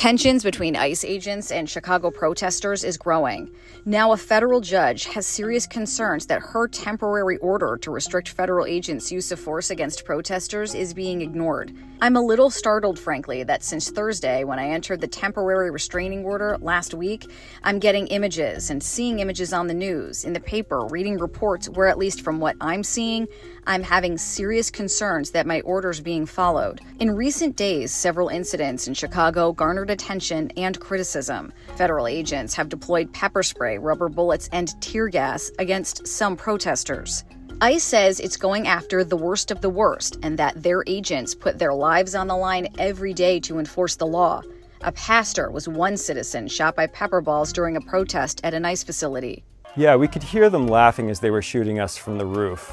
Tensions between ICE agents and Chicago protesters is growing. Now a federal judge has serious concerns that her temporary order to restrict federal agents' use of force against protesters is being ignored. I'm a little startled, frankly, that since Thursday, when I entered the temporary restraining order last week, I'm getting images and seeing images on the news, in the paper, reading reports where, at least from what I'm seeing, I'm having serious concerns that my order's being followed. In recent days, several incidents in Chicago garnered attention and criticism. Federal agents have deployed pepper spray, rubber bullets, and tear gas against some protesters. ICE says it's going after the worst of the worst and that their agents put their lives on the line every day to enforce the law. A pastor was one citizen shot by pepper balls during a protest at an ICE facility. Yeah, we could hear them laughing as they were shooting us from the roof.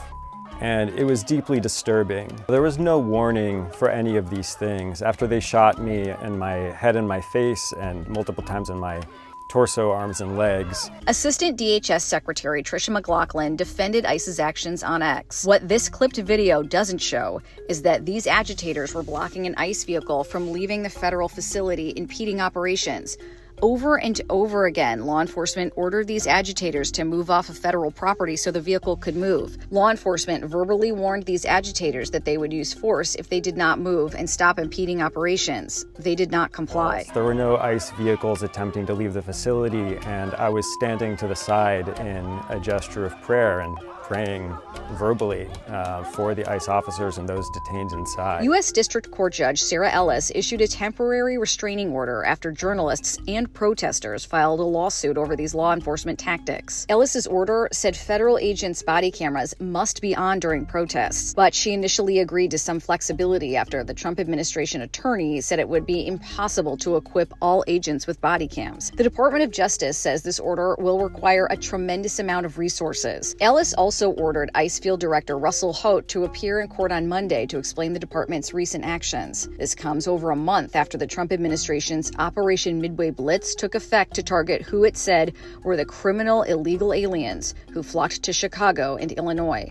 And it was deeply disturbing. There was no warning for any of these things. After they shot me in my head and my face and multiple times in my torso, arms, and legs. Assistant DHS Secretary Tricia McLaughlin defended ICE's actions on X. What this clipped video doesn't show is that these agitators were blocking an ICE vehicle from leaving the federal facility, impeding operations. Over and over again, law enforcement ordered these agitators to move off of federal property so the vehicle could move. Law enforcement verbally warned these agitators that they would use force if they did not move and stop impeding operations. They did not comply. There were no ICE vehicles attempting to leave the facility, and I was standing to the side in a gesture of prayer and praying verbally for the ICE officers and those detained inside. U.S. District Court Judge Sarah Ellis issued a temporary restraining order after journalists and protesters filed a lawsuit over these law enforcement tactics. Ellis's order said federal agents' body cameras must be on during protests, but she initially agreed to some flexibility after the Trump administration attorney said it would be impossible to equip all agents with body cams. The Department of Justice says this order will require a tremendous amount of resources. Ellis also ordered ICE Field Director Russell Holt to appear in court on Monday to explain the department's recent actions. This comes over a month after the Trump administration's Operation Midway Blitz took effect to target who it said were the criminal illegal aliens who flocked to Chicago and Illinois.